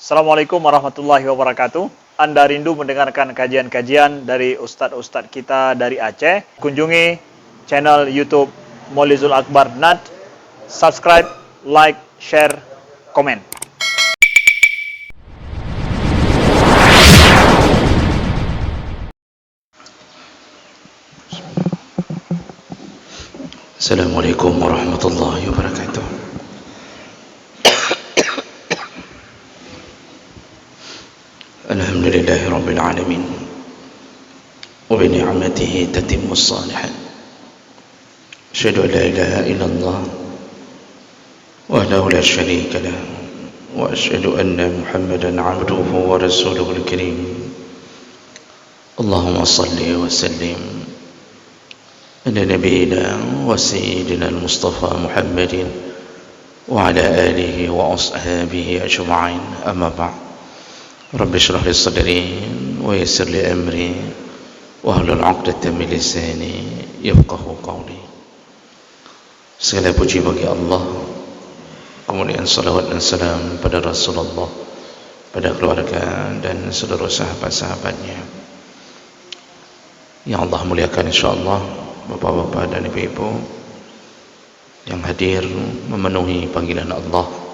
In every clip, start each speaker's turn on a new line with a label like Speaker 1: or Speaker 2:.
Speaker 1: Assalamualaikum warahmatullahi wabarakatuh. Anda rindu mendengarkan kajian-kajian dari ustadz-ustadz kita dari Aceh? Kunjungi channel YouTube Maulizul Akbar NAD. Subscribe, like, share, komen.
Speaker 2: Assalamualaikum warahmatullahi wabarakatuh. Alhamdulillahi rabbil alamin. Wa bi ni'matihi tatimmu shalihat. Asyhadu an la ilaha illallah wahdahu la syarika lah wa asyhadu anna Muhammadan 'abduhu wa rasuluhul karim. Allahumma shalli wa sallim ala nabiyyina wa sayyidina al-Mustafa Muhammadin wa ala alihi wa ashabihi ajma'in. Amma ba'd. Rabbi shrah li sadri wa yassir li amri wahlul 'uqdatam min lisani yafqahu qawli. Segala puji bagi Allah, kemudian salawat dan salam pada Rasulullah, pada keluarga dan seluruh sahabat-sahabatnya yang Allah muliakan insyaallah, bapak-bapak dan ibu-ibu yang hadir memenuhi panggilan Allah,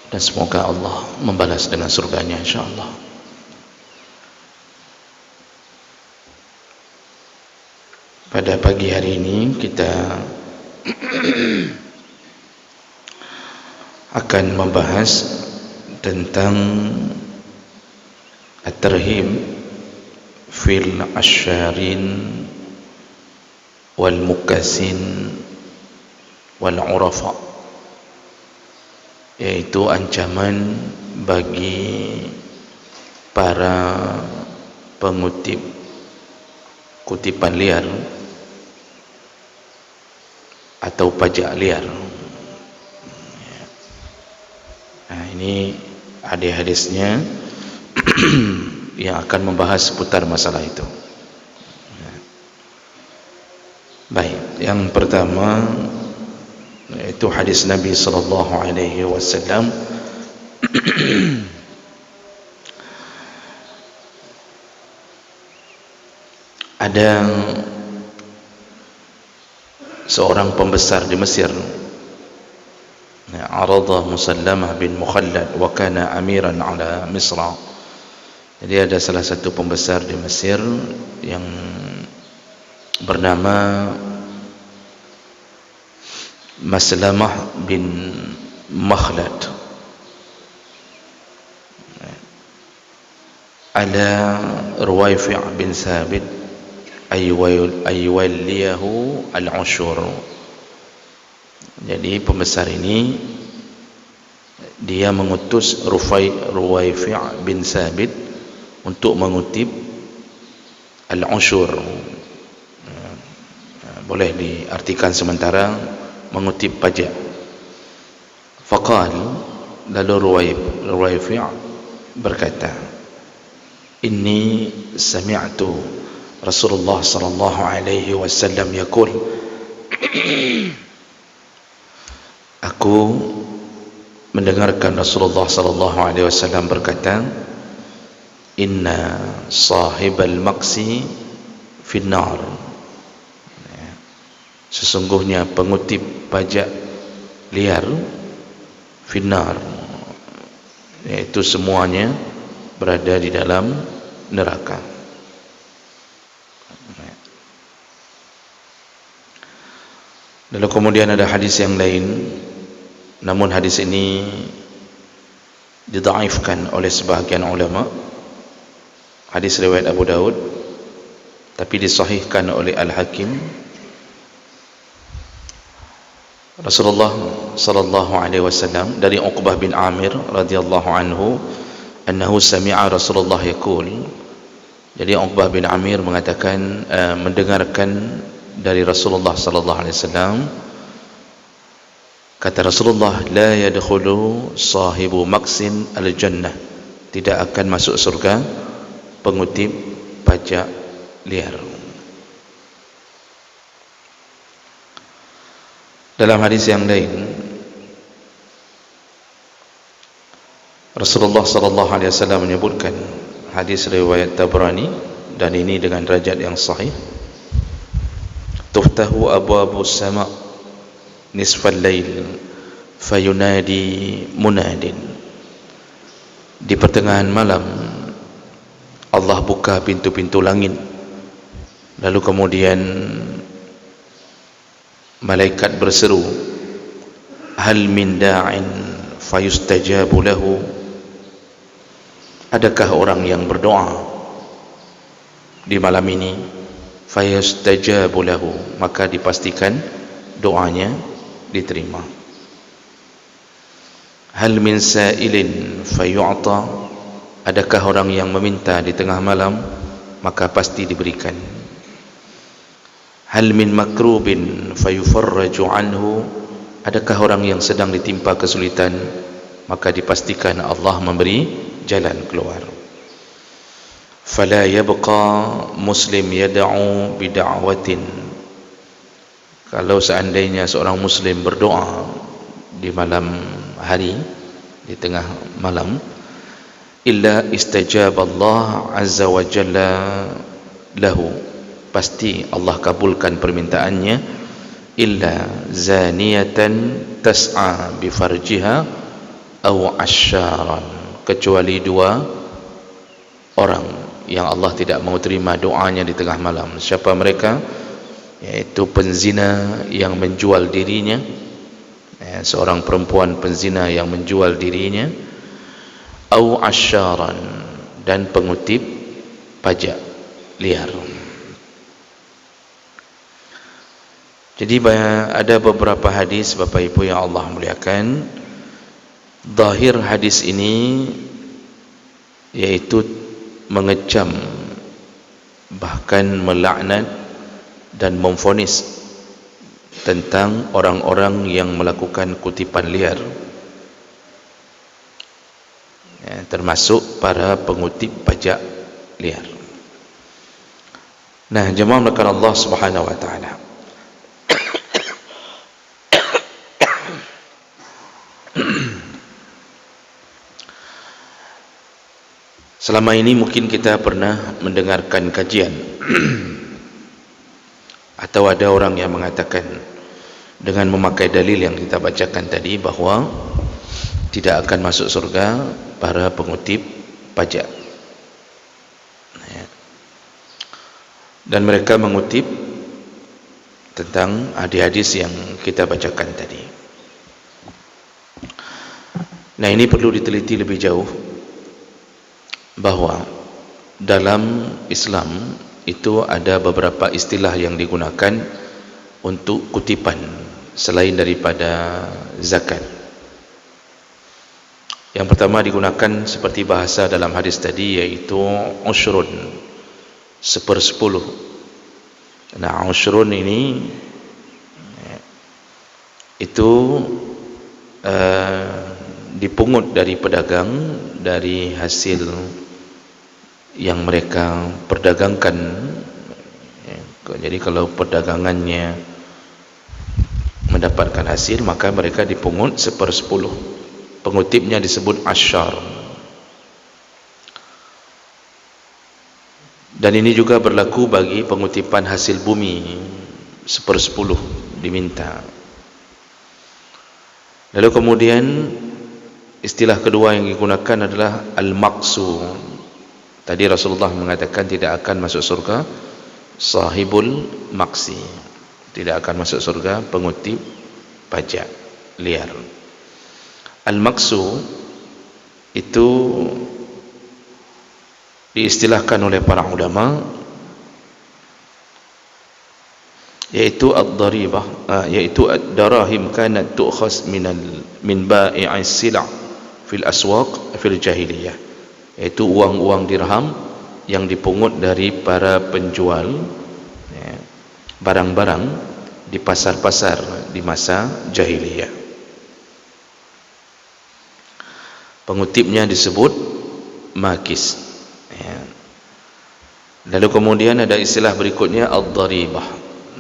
Speaker 2: dan semoga Allah membalas dengan surganya insyaallah. Pada pagi hari ini kita akan membahas tentang at-tarhib fil asyarin wal mukasin wal urafa, yaitu ancaman bagi para pengutip kutipan liar atau pajak liar. Nah, ini hadis-hadisnya yang akan membahas seputar masalah itu. Baik, yang pertama yaitu hadis Nabi sallallahu alaihi wasallam ada seorang pembesar di Mesir, Aradah Musallamah bin Mukhallad, wa kana amiran ala Misra. Jadi ada salah satu pembesar di Mesir yang bernama Maslamah bin Makhlad ala Ruwayfi' bin Sabit aywaliyahu al-ushur. Jadi pembesar ini dia mengutus Ruwayfi' bin Sabit untuk mengutip al-ushur. Boleh diartikan sementara mengutip pajak. Faqal, lalu Ruwayfi' berkata, inni sami'tu Rasulullah sallallahu alaihi wasallam yaqul, aku mendengarkan Rasulullah sallallahu alaihi wasallam berkata, inna sahibal maksi finnar, sesungguhnya pengutip pajak liar finnar, yaitu semuanya berada di dalam neraka. Lalu kemudian ada hadis yang lain, namun hadis ini didhaifkan oleh sebahagian ulama. Hadis riwayat Abu Daud, tapi disahihkan oleh Al-Hakim. Rasulullah sallallahu alaihi wasallam dari Uqbah bin Amir radhiyallahu anhu, annahu sami'a Rasulullah yaqul. Jadi Uqbah bin Amir mengatakan mendengarkan dari Rasulullah sallallahu alaihi wasallam, kata Rasulullah, la yadkhulu sahibu maksin al-jannah, tidak akan masuk surga pengutip pajak liar. Dalam hadis yang lain, Rasulullah sallallahu alaihi wasallam menyebutkan, hadis riwayat Tabrani, dan ini dengan derajat yang sahih, tuftahu abwabus sama nisfal lail fayunadi munadin. Di pertengahan malam Allah buka pintu-pintu langit, lalu kemudian malaikat berseru, hal min da'in fayustajabu lahu. Adakah orang yang berdoa di malam ini? Fayustajabu lahu, maka dipastikan doanya diterima. Hal min sa'ilin fayu'ta, adakah orang yang meminta di tengah malam, maka pasti diberikan. Hal min makrubin fayufarraju anhu, adakah orang yang sedang ditimpa kesulitan, maka dipastikan Allah memberi jalan keluar. Fala yabqa muslim yad'u bid'awatin, kalau seandainya seorang muslim berdoa di malam hari, di tengah malam, illa istajab Allah azza wa jalla lahu, pasti Allah kabulkan permintaannya. Illa zaniyatan tas'a bi farjiha aw asyaran, kecuali dua orang yang Allah tidak mau terima doanya di tengah malam. Siapa mereka? Yaitu penzina yang menjual dirinya, seorang perempuan penzina yang menjual dirinya, aw asyaran, dan pengutip pajak liar. Jadi ada beberapa hadis Bapak Ibu yang Allah muliakan. Zahir hadis ini yaitu mengecam, bahkan melaknat dan memvonis tentang orang-orang yang melakukan kutipan liar, termasuk para pengutip pajak liar. Nah, jemaah melakukan Allah Subhanahu wa taala, selama ini mungkin kita pernah mendengarkan kajian atau ada orang yang mengatakan dengan memakai dalil yang kita bacakan tadi bahawa tidak akan masuk surga para pengutip pajak, dan mereka mengutip tentang hadis yang kita bacakan tadi. Nah, ini perlu diteliti lebih jauh, bahwa dalam Islam itu ada beberapa istilah yang digunakan untuk kutipan selain daripada zakat. Yang pertama digunakan seperti bahasa dalam hadis tadi, yaitu ushrun, 1/10. Nah, ushrun ini itu dipungut dari pedagang dari hasil yang mereka perdagangkan. Jadi kalau perdagangannya mendapatkan hasil, maka mereka dipungut 1/10. Pengutipnya disebut asyar. Dan ini juga berlaku bagi pengutipan hasil bumi, 1/10 diminta. Lalu kemudian istilah kedua yang digunakan adalah al-maqsu. Tadi Rasulullah mengatakan tidak akan masuk surga sahibul maksi, tidak akan masuk surga pengutip pajak liar. Al-maqsu itu diistilahkan oleh para ulama yaitu ad-daribah, yaitu ad-darahim kanat tu'khas min ba'i'is sila' fil aswaq fil jahiliyah, yaitu uang-uang dirham yang dipungut dari para penjual barang-barang di pasar-pasar di masa jahiliyah. Pengutipnya disebut makis. Lalu kemudian ada istilah berikutnya ad-daribah.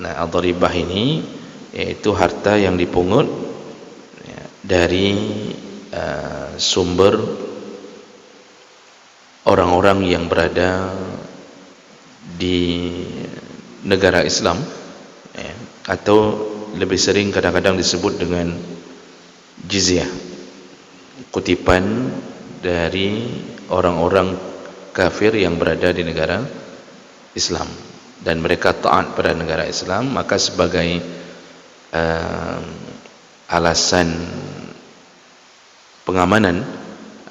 Speaker 2: Nah, ad-daribah ini yaitu harta yang dipungut dari sumber orang-orang yang berada di negara Islam, ya, atau lebih sering kadang-kadang disebut dengan jizyah, kutipan dari orang-orang kafir yang berada di negara Islam dan mereka taat pada negara Islam, maka sebagai alasan pengamanan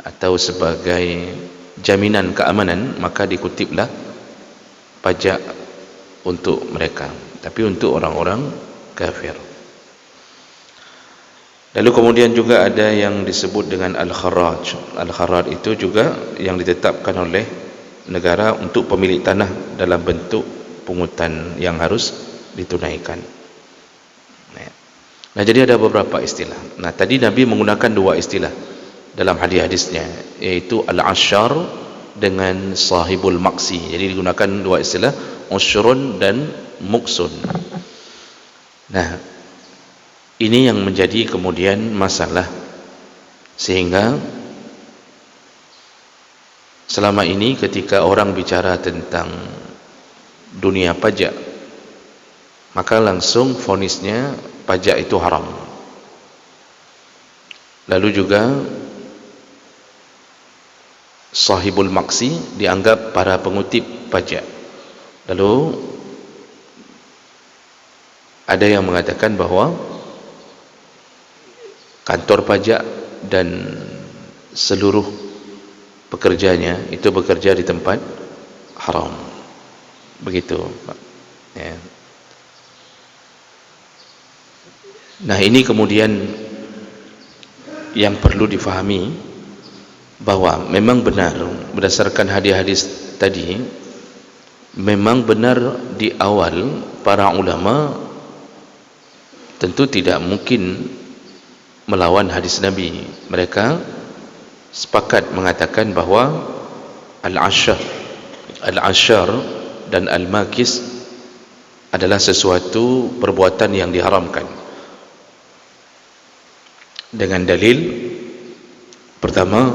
Speaker 2: atau sebagai jaminan keamanan, maka dikutiplah pajak untuk mereka, tapi untuk orang-orang kafir. Lalu kemudian juga ada yang disebut dengan al-kharaj. Al-kharaj itu juga yang ditetapkan oleh negara untuk pemilik tanah dalam bentuk pungutan yang harus ditunaikan. Nah, jadi ada beberapa istilah. Nah, tadi Nabi menggunakan dua istilah dalam hadis-hadisnya, yaitu al-ashar dengan sahibul maksi. Jadi digunakan dua istilah, usyrun dan muksun. Nah, ini yang menjadi kemudian masalah, sehingga selama ini ketika orang bicara tentang dunia pajak, maka langsung vonisnya pajak itu haram. Lalu juga sahibul maksi dianggap para pengutip pajak. Lalu ada yang mengatakan bahawa kantor pajak dan seluruh pekerjanya itu bekerja di tempat haram. Begitu, ya. Nah, ini kemudian yang perlu difahami, bahwa memang benar berdasarkan hadis-hadis tadi, memang benar di awal para ulama tentu tidak mungkin melawan hadis Nabi. Mereka sepakat mengatakan bahawa al-ashar dan al-makis adalah sesuatu perbuatan yang diharamkan, dengan dalil pertama,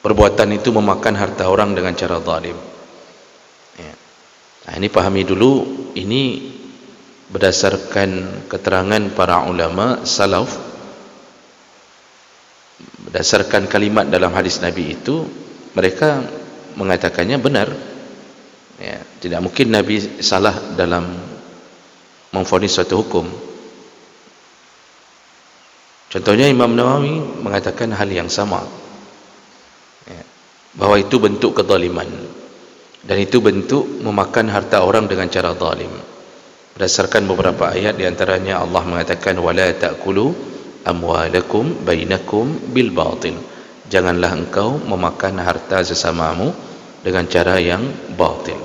Speaker 2: perbuatan itu memakan harta orang dengan cara zalim. Ya. Nah, ini pahami dulu, ini berdasarkan keterangan para ulama salaf, berdasarkan kalimat dalam hadis Nabi itu, mereka mengatakannya benar. Ya, tidak mungkin Nabi salah dalam memvonis suatu hukum. Contohnya Imam Nawawi mengatakan hal yang sama, ya, bahawa itu bentuk kezaliman dan itu bentuk memakan harta orang dengan cara zalim. Berdasarkan beberapa ayat, di antaranya Allah mengatakan wala ta'kulu amwalakum bainakum bil batil. Janganlah engkau memakan harta sesamamu dengan cara yang batil.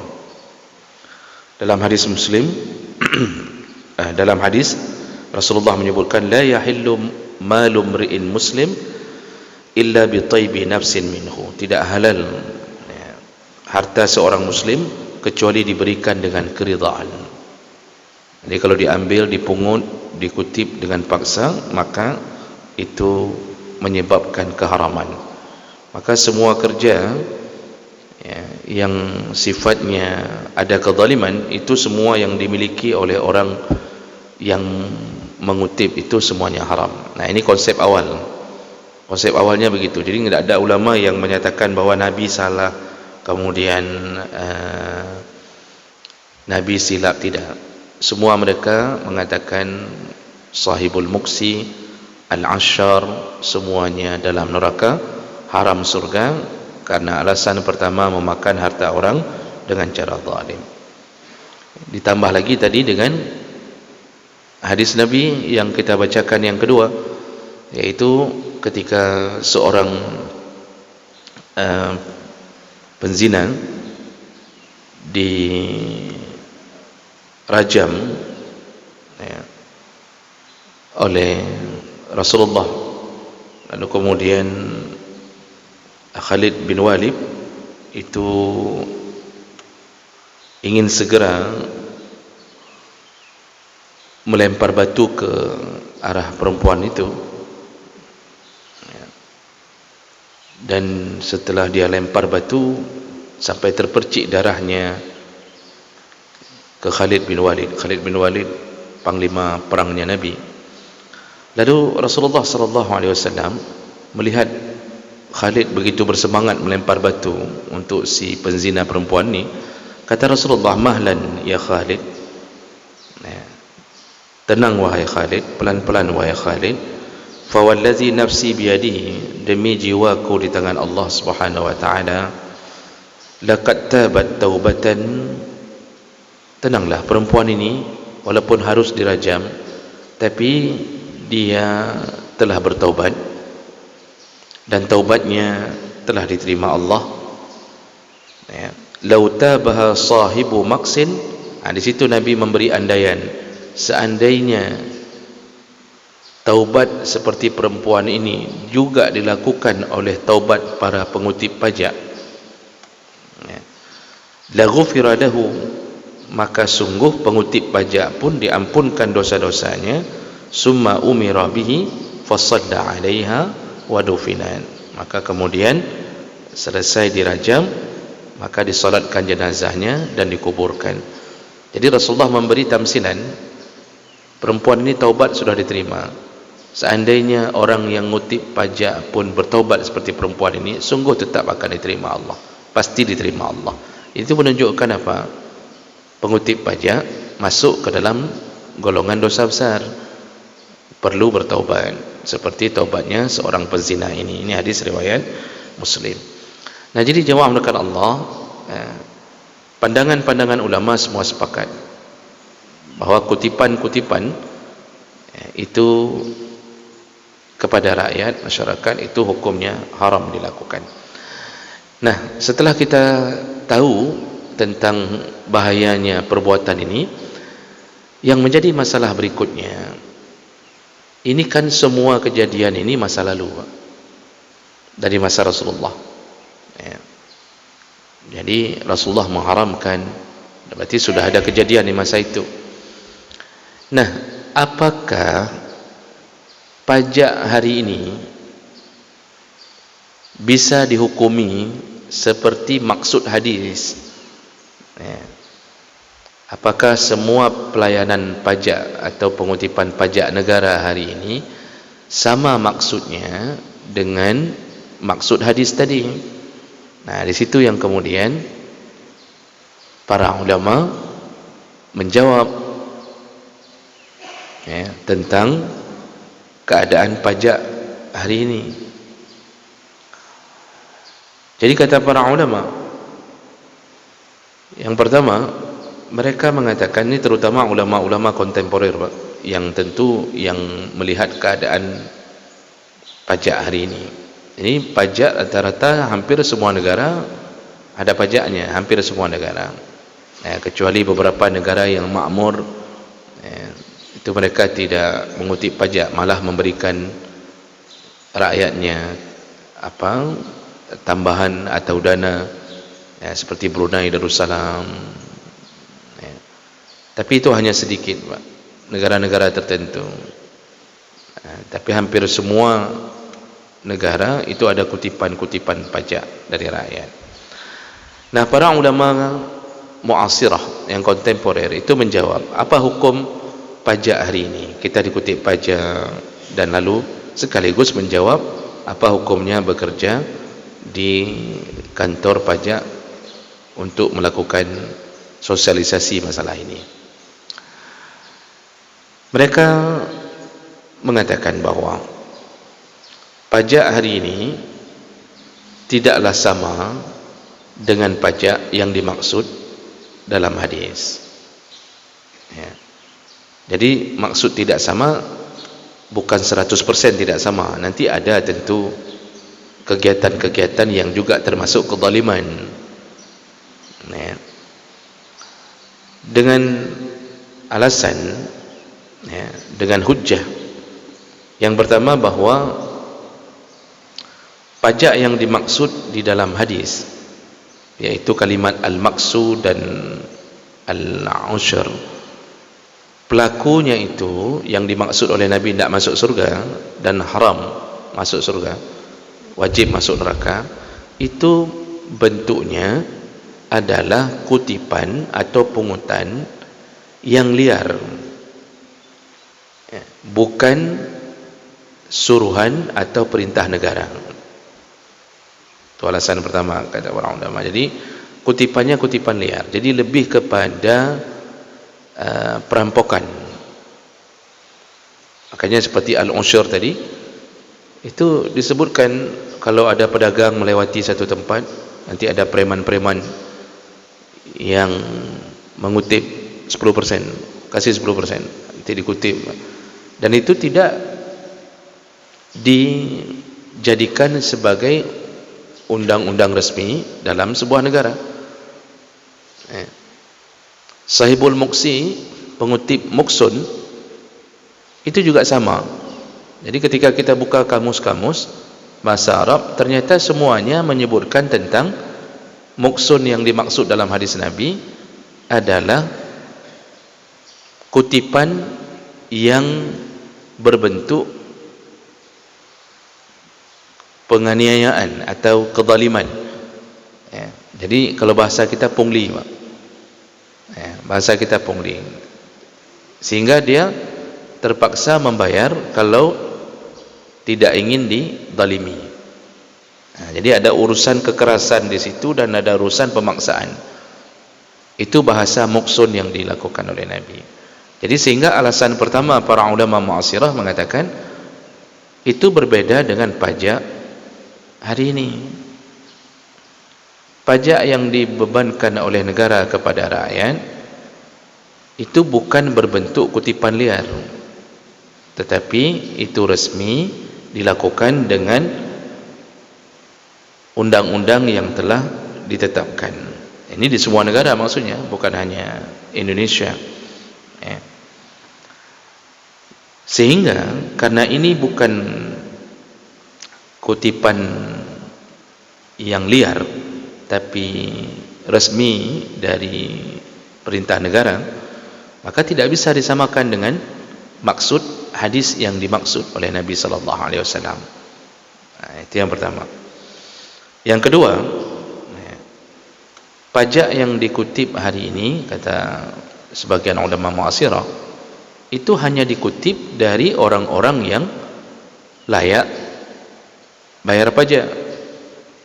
Speaker 2: Dalam hadis Muslim dalam hadis Rasulullah menyebutkan la yahillu malu mri'in muslim illa bi tayyibi nafsin minhu. Tidak halal, ya, harta seorang muslim kecuali diberikan dengan keridhaan. Jadi kalau diambil, dipungut, dikutip dengan paksa, maka itu menyebabkan keharaman. Maka semua kerja, ya, yang sifatnya ada kezaliman, itu semua yang dimiliki oleh orang yang mengutip itu semuanya haram. Nah, ini konsep awal. Konsep awalnya begitu. Jadi tidak ada ulama yang menyatakan bahawa Nabi salah, kemudian Nabi silap, tidak. Semua mereka mengatakan sahibul muksi, al-ashar, semuanya dalam neraka, haram surga, karena alasan pertama memakan harta orang dengan cara zalim. Ditambah lagi tadi dengan hadis Nabi yang kita bacakan yang kedua, yaitu ketika seorang penzina dirajam, ya, oleh Rasulullah, lalu kemudian Khalid bin Walid itu ingin segera melempar batu ke arah perempuan itu, ya. dan setelah dia lempar batu sampai terpercik darahnya ke Khalid bin Walid. Khalid bin Walid panglima perangnya Nabi. Lalu Rasulullah sallallahu alaihi wasallam melihat Khalid begitu bersemangat melempar batu untuk si penzina perempuan ni, kata Rasulullah, "Mahlan ya Khalid." Tenang wahai Khalid, pelan-pelan wahai Khalid. Fa wallazi nafsi biyadihi, demi jiwaku di tangan Allah Subhanahu wa taala, laqad tabat taubatan. Tenanglah, perempuan ini walaupun harus dirajam, tapi dia telah bertaubat dan taubatnya telah diterima Allah. Lau tabaha sahibu maqsin, di situ Nabi memberi andaian, seandainya taubat seperti perempuan ini juga dilakukan oleh taubat para pengutip pajak, la ghufira lahu, maka sungguh pengutip pajak pun diampunkan dosa-dosanya. Summa umira bihi fasadda 'alaiha wa dufinan, maka kemudian selesai dirajam, maka disolatkan jenazahnya dan dikuburkan. Jadi Rasulullah memberi tamsilan, perempuan ini taubat sudah diterima. Seandainya orang yang ngutip pajak pun bertaubat seperti perempuan ini, sungguh tetap akan diterima Allah, pasti diterima Allah. Itu menunjukkan apa? Pengutip pajak masuk ke dalam golongan dosa besar, perlu bertaubat seperti taubatnya seorang pezina ini. Ini hadis riwayat Muslim. Nah, jadi jemaah melakukan Allah, pandangan-pandangan ulama semua sepakat bahawa kutipan-kutipan itu kepada rakyat, masyarakat, itu hukumnya haram dilakukan. Nah, setelah kita tahu tentang bahayanya perbuatan ini, yang menjadi masalah berikutnya, ini kan semua kejadian ini masa lalu, dari masa Rasulullah. Jadi Rasulullah mengharamkan, berarti sudah ada kejadian di masa itu. Nah, apakah pajak hari ini bisa dihukumi seperti maksud hadis? Apakah semua pelayanan pajak atau pengutipan pajak negara hari ini sama maksudnya dengan maksud hadis tadi? Nah, di situ yang kemudian para ulama menjawab tentang keadaan pajak hari ini. Jadi kata para ulama, yang pertama, mereka mengatakan, ini terutama ulama-ulama kontemporer, Pak, yang tentu yang melihat keadaan pajak hari ini. Ini pajak rata-rata hampir semua negara ada pajaknya, hampir semua negara, kecuali beberapa negara yang makmur, itu mereka tidak mengutip pajak, malah memberikan rakyatnya tambahan atau dana, seperti Brunei Darussalam. Tapi itu hanya sedikit, Pak, negara-negara tertentu. Tapi hampir semua negara itu ada kutipan-kutipan pajak dari rakyat. Nah, para ulama mu'asirah yang kontemporer itu menjawab, apa hukum pajak hari ini? Kita dikutip pajak, dan lalu sekaligus menjawab apa hukumnya bekerja di kantor pajak untuk melakukan sosialisasi masalah ini. Mereka mengatakan bahawa pajak hari ini tidaklah sama dengan pajak yang dimaksud dalam hadis. Jadi maksud tidak sama bukan 100% tidak sama. Nanti ada tentu kegiatan-kegiatan yang juga termasuk kezaliman. Dengan alasan, dengan hujjah yang pertama, bahawa pajak yang dimaksud di dalam hadis, yaitu kalimat al-maqsud dan al-usyr, pelakunya itu yang dimaksud oleh Nabi tidak masuk surga dan haram masuk surga, wajib masuk neraka, itu bentuknya adalah kutipan atau pungutan yang liar, bukan suruhan atau perintah negara. Itu alasan pertama kata para ulama. Jadi kutipannya kutipan liar, jadi lebih kepada perampokan. Makanya seperti al-unsyur tadi, itu disebutkan kalau ada pedagang melewati satu tempat, nanti ada preman-preman yang mengutip 10%, kasih 10%, nanti dikutip, dan itu tidak dijadikan sebagai undang-undang resmi dalam sebuah negara. Sahibul muksi, pengutip muksun, itu juga sama. Jadi ketika kita buka kamus-kamus bahasa Arab, ternyata semuanya menyebutkan tentang muksun. Yang dimaksud dalam hadis Nabi adalah kutipan yang berbentuk penganiayaan atau kezaliman. Jadi kalau bahasa kita pungli, bahasa kita pungli, sehingga dia terpaksa membayar kalau tidak ingin dizalimi. Jadi ada urusan kekerasan di situ dan ada urusan pemaksaan. Itu bahasa muksun yang dilakukan oleh Nabi. Jadi sehingga alasan pertama para ulama mu'asirah mengatakan itu berbeda dengan pajak hari ini. Pajak yang dibebankan oleh negara kepada rakyat itu bukan berbentuk kutipan liar, tetapi itu resmi dilakukan dengan undang-undang yang telah ditetapkan. Ini di semua negara maksudnya, bukan hanya Indonesia. Sehingga karena ini bukan kutipan yang liar, tapi resmi dari perintah negara, maka tidak bisa disamakan dengan maksud hadis yang dimaksud oleh Nabi sallallahu alaihi wasallam. Itu yang pertama. Yang kedua, pajak yang dikutip hari ini kata sebagian ulama mu'asirah itu hanya dikutip dari orang-orang yang layak bayar pajak.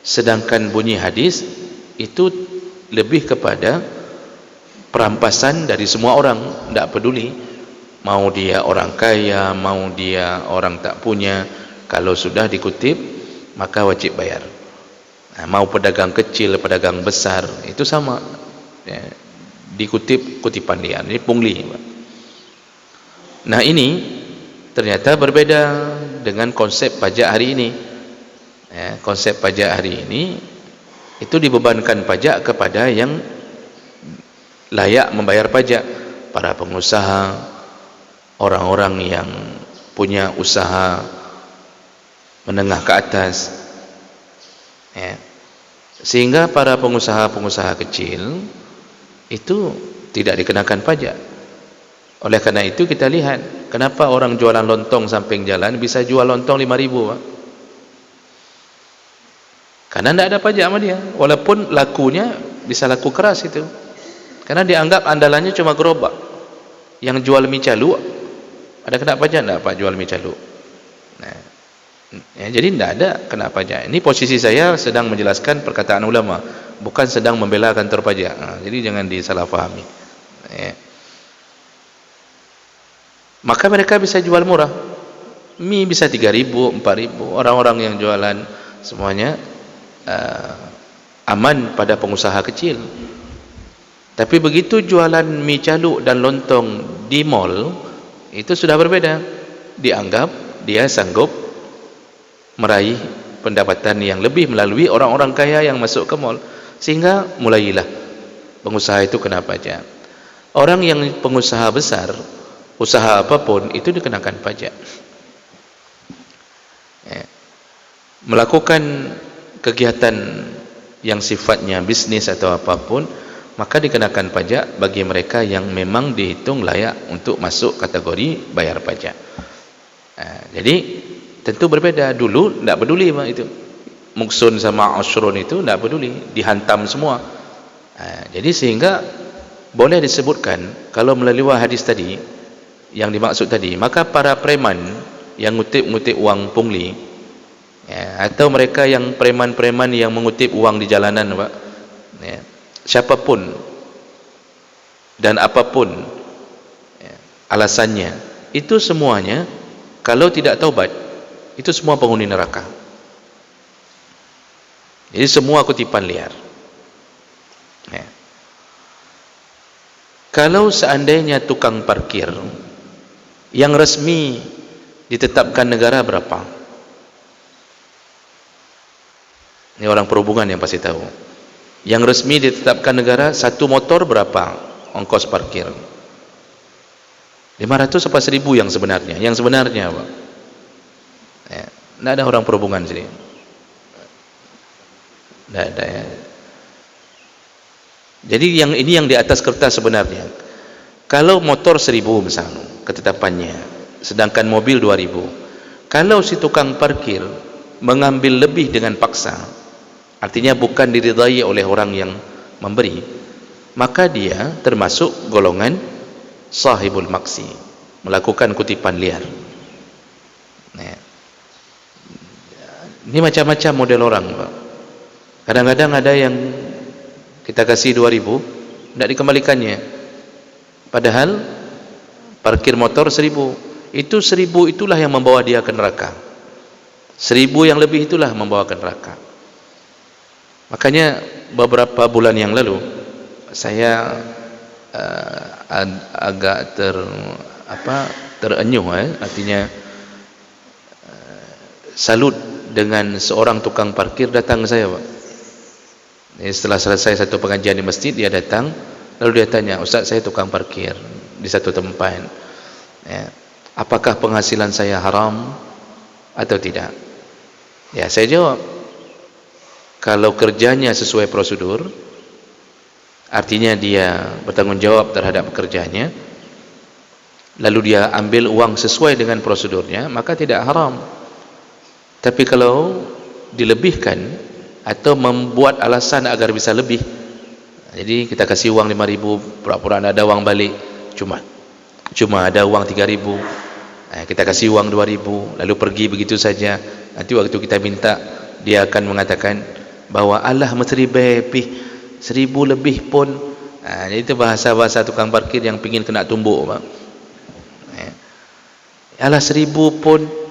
Speaker 2: Sedangkan bunyi hadis itu lebih kepada perampasan dari semua orang, tidak peduli mau dia orang kaya, mau dia orang tak punya, kalau sudah dikutip maka wajib bayar. Mau pedagang kecil, pedagang besar, itu sama, dikutip kutipan liar, ini pungli. Nah ini ternyata berbeda dengan konsep pajak hari ini. Konsep pajak hari ini itu dibebankan pajak kepada yang layak membayar pajak, para pengusaha, orang-orang yang punya usaha menengah ke atas, sehingga para pengusaha-pengusaha kecil itu tidak dikenakan pajak. Oleh karena itu kita lihat kenapa orang jualan lontong samping jalan bisa jual lontong 5.000, Pak? Karena tidak ada pajak sama dia, walaupun lakunya bisa laku keras itu, karena dianggap andalannya cuma gerobak. Yang jual mie calu ada kena pajak tidak, Pak, jual mie calu? Jadi tidak ada kena pajak. Ini posisi saya sedang menjelaskan perkataan ulama, bukan sedang membela kantor pajak. Jadi jangan disalahfahami. Maka mereka bisa jual murah, mie bisa 3.000, 4.000. Orang-orang yang jualan semuanya aman pada pengusaha kecil. Tapi begitu jualan mie caluk dan lontong di mall, itu sudah berbeda. Dianggap dia sanggup meraih pendapatan yang lebih melalui orang-orang kaya yang masuk ke mall, sehingga mulailah pengusaha itu kena pajak. Orang yang pengusaha besar, usaha apapun itu dikenakan pajak. Melakukan kegiatan yang sifatnya bisnis atau apapun, maka dikenakan pajak bagi mereka yang memang dihitung layak untuk masuk kategori bayar pajak. Jadi tentu berbeda. Dulu tidak peduli itu, Muksun sama Ashrun itu tidak peduli, dihantam semua. Jadi sehingga boleh disebutkan kalau melalui hadis tadi yang dimaksud tadi, maka para preman yang ngutip-ngutip uang pungli, atau mereka yang preman-preman yang mengutip uang di jalanan, Pak, siapapun dan apapun alasannya, itu semuanya kalau tidak taubat, itu semua penghuni neraka. Jadi semua kutipan liar. Kalau seandainya tukang parkir yang resmi ditetapkan negara berapa? Ini orang perhubungan yang pasti tahu. Yang resmi ditetapkan negara, satu motor berapa ongkos parkir? 500 apa 1000 yang sebenarnya? Yang sebenarnya, Pak. Tidak ada orang perhubungan sini. Tidak ada, ya. Jadi yang ini yang di atas kertas sebenarnya. Kalau motor 1000 misalnya ketetapannya, sedangkan mobil 2000. Kalau si tukang parkir mengambil lebih dengan paksa, artinya bukan diridai oleh orang yang memberi, maka dia termasuk golongan sahibul maksi, melakukan kutipan liar. Ini macam-macam model orang, Pak. Kadang-kadang ada yang kita kasih 2000, tidak dikembalikannya, padahal parkir motor 1000. Itu 1000 itulah yang membawa dia ke neraka. 1000 yang lebih itulah membawa ke neraka. Makanya beberapa bulan yang lalu saya agak terenyuh, artinya salut dengan seorang tukang parkir datang ke saya, Pak. Setelah selesai satu pengajian di masjid, dia datang, lalu dia tanya, "Ustaz, saya tukang parkir di satu tempat, apakah penghasilan saya haram atau tidak?" Ya, saya jawab, kalau kerjanya sesuai prosedur, artinya dia bertanggung jawab terhadap pekerjaannya, lalu dia ambil uang sesuai dengan prosedurnya, maka tidak haram. Tapi kalau dilebihkan atau membuat alasan agar bisa lebih, jadi kita kasih uang 5.000, pura-pura ada uang balik, cuma ada uang 3.000, kita kasih uang 2.000, lalu pergi begitu saja. Nanti waktu kita minta, dia akan mengatakan bahwa Allah mesti lebih 1.000 lebih pun. Jadi itu bahasa-bahasa tukang parkir yang pingin kena tumbuk, Pak. Allah 1.000 pun,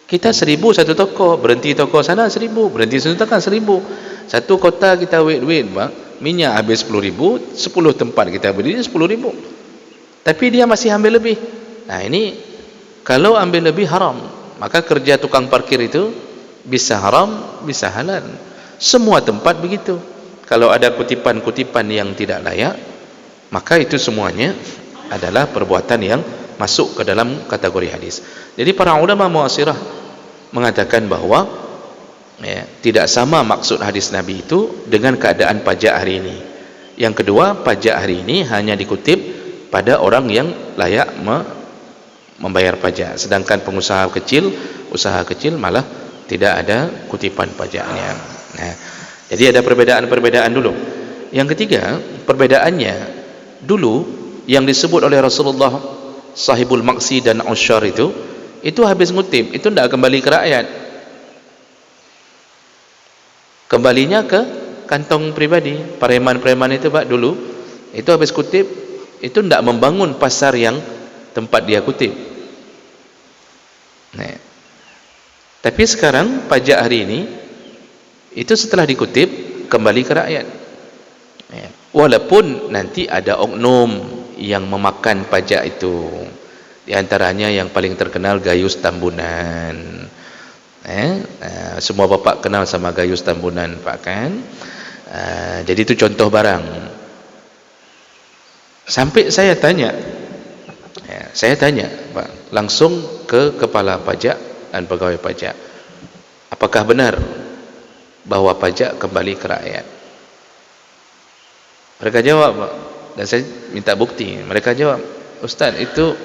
Speaker 2: kita 1.000 satu toko, berhenti toko sana 1.000, berhenti satu toko 1.000. Satu kota kita wait, Pak, minyak habis 10.000, 10 tempat kita berdiri 10.000. Tapi dia masih ambil lebih. Nah, ini kalau ambil lebih haram. Maka kerja tukang parkir itu bisa haram, bisa halal. Semua tempat begitu. Kalau ada kutipan-kutipan yang tidak layak, maka itu semuanya adalah perbuatan yang masuk ke dalam kategori hadis. Jadi para ulama mu'asirah mengatakan bahwa tidak sama maksud hadis Nabi itu dengan keadaan pajak hari ini. Yang kedua, pajak hari ini hanya dikutip pada orang yang layak membayar pajak, sedangkan pengusaha kecil, usaha kecil malah tidak ada kutipan pajaknya. Nah, jadi ada perbedaan-perbedaan dulu. Yang ketiga, perbedaannya dulu yang disebut oleh Rasulullah sahibul maksi dan usyar itu habis ngutip, itu tidak kembali ke rakyat, kembalinya ke kantong pribadi. Preman-preman itu, Pak, dulu itu habis kutip, itu tidak membangun pasar yang tempat dia kutip. Nah, tapi sekarang pajak hari ini itu setelah dikutip kembali ke rakyat, walaupun nanti ada oknum yang memakan pajak itu. Di antaranya yang paling terkenal Gayus Tambunan. Semua bapak kenal sama Gayus Tambunan, Pak, kan? Jadi itu contoh barang. Sampai saya tanya, Pak, langsung ke kepala pajak dan pegawai pajak, apakah benar bahwa pajak kembali ke rakyat? Mereka jawab, Pak, dan saya minta bukti. Mereka jawab, "Ustaz, itu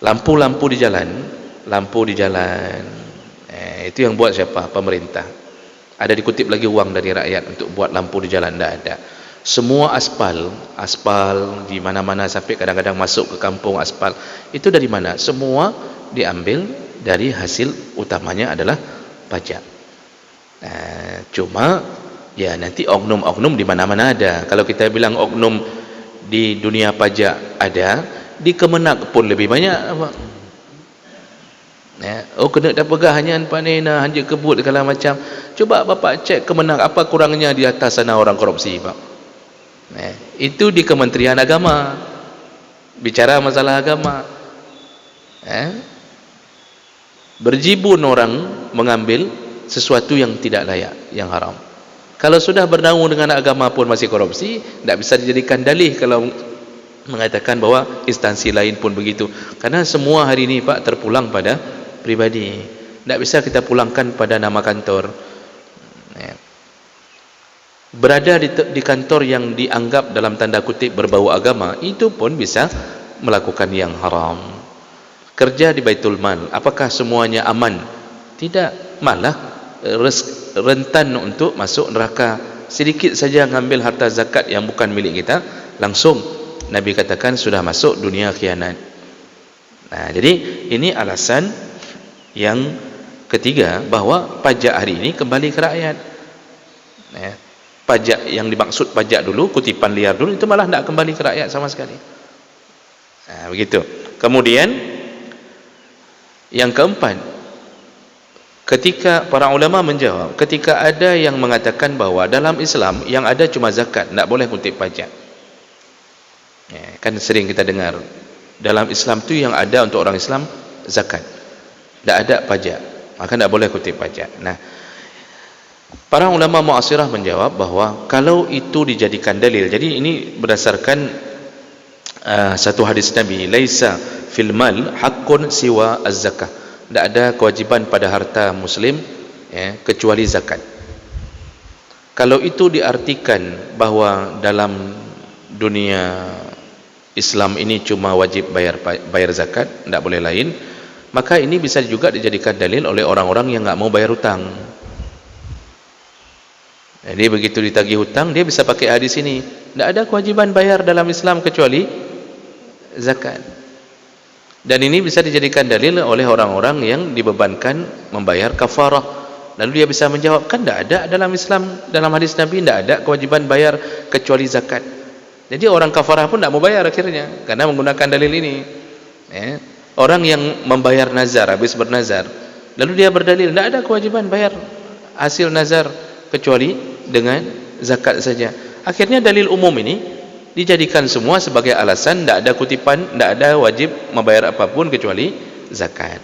Speaker 2: lampu di jalan, Itu yang buat siapa? Pemerintah. Ada dikutip lagi uang dari rakyat untuk buat lampu di jalan? Tidak ada. Semua aspal di mana-mana sampai kadang-kadang masuk ke kampung aspal. Itu dari mana? Semua diambil dari hasil utamanya adalah pajak. Cuma ya nanti oknum-oknum di mana-mana ada. Kalau kita bilang oknum di dunia pajak ada, di Kemenak pun lebih banyak. Kena dah pegah hanya Pak Nena, hanya kebut segala macam. Coba bapak cek Kemenak, apa kurangnya di atas sana orang korupsi, Pak? Itu di Kementerian Agama, bicara masalah agama. Berjibun orang mengambil sesuatu yang tidak layak, yang haram. Kalau sudah bernaung dengan agama pun masih korupsi, tidak bisa dijadikan dalih kalau mengatakan bahwa instansi lain pun begitu. Karena semua hari ini, Pak, terpulang pada pribadi. Tidak bisa kita pulangkan pada nama kantor. Berada di kantor yang dianggap dalam tanda kutip berbau agama, itu pun bisa melakukan yang haram. Kerja di Baitul Mal, apakah semuanya aman? Tidak, malah rentan untuk masuk neraka. Sedikit saja mengambil harta zakat yang bukan milik kita, langsung Nabi katakan sudah masuk dunia khianat. Jadi ini alasan yang ketiga, bahwa pajak hari ini kembali ke rakyat. Pajak yang dimaksud pajak dulu, kutipan liar dulu, itu malah tidak kembali ke rakyat sama sekali. Begitu. Kemudian yang keempat, ketika para ulama menjawab, ketika ada yang mengatakan bahwa dalam Islam yang ada cuma zakat, tidak boleh kutip pajak. Kan sering kita dengar dalam Islam itu yang ada untuk orang Islam zakat, tidak ada pajak, maka tidak boleh kutip pajak. Para ulama mu'asirah menjawab bahwa kalau itu dijadikan dalil, jadi ini berdasarkan satu hadis Nabi, laisa fil mal haqqun siwa az-zakah, tidak ada kewajiban pada harta muslim kecuali zakat. Kalau itu diartikan bahwa dalam dunia Islam ini cuma wajib bayar zakat, tidak boleh lain, maka ini bisa juga dijadikan dalil oleh orang-orang yang nggak mau bayar hutang. Jadi begitu ditagih hutang, dia bisa pakai hadis ini, tidak ada kewajiban bayar dalam Islam kecuali zakat. Dan ini bisa dijadikan dalil oleh orang-orang yang dibebankan membayar kafarah. Lalu dia bisa menjawab, kan tidak ada dalam Islam, dalam hadis Nabi tidak ada kewajiban bayar kecuali zakat. Jadi orang kafarah pun tidak mau bayar akhirnya, karena menggunakan dalil ini. Orang yang membayar nazar, habis bernazar, lalu dia berdalil, tidak ada kewajiban bayar hasil nazar kecuali dengan zakat saja. Akhirnya dalil umum ini dijadikan semua sebagai alasan, tidak ada kutipan, tidak ada wajib membayar apapun kecuali zakat.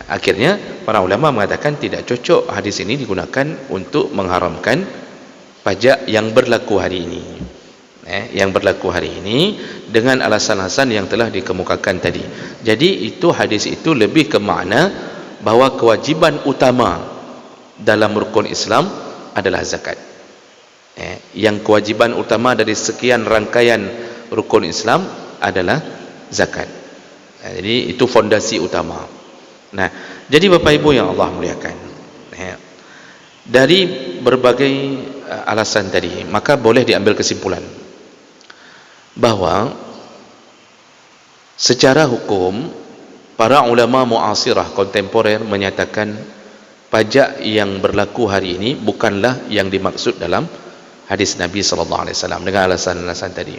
Speaker 2: Akhirnya para ulama mengatakan tidak cocok hadis ini digunakan untuk mengharamkan pajak yang berlaku hari ini. Yang berlaku hari ini dengan alasan-alasan yang telah dikemukakan tadi. Jadi itu hadis itu lebih ke makna bahwa kewajiban utama dalam rukun Islam adalah zakat. Yang kewajiban utama dari sekian rangkaian rukun Islam adalah zakat. Jadi itu fondasi utama. Jadi Bapak Ibu yang Allah muliakan, dari berbagai alasan tadi, maka boleh diambil kesimpulan bahwa secara hukum para ulama mu'asirah kontemporer menyatakan pajak yang berlaku hari ini bukanlah yang dimaksud dalam hadis Nabi SAW dengan alasan-alasan tadi.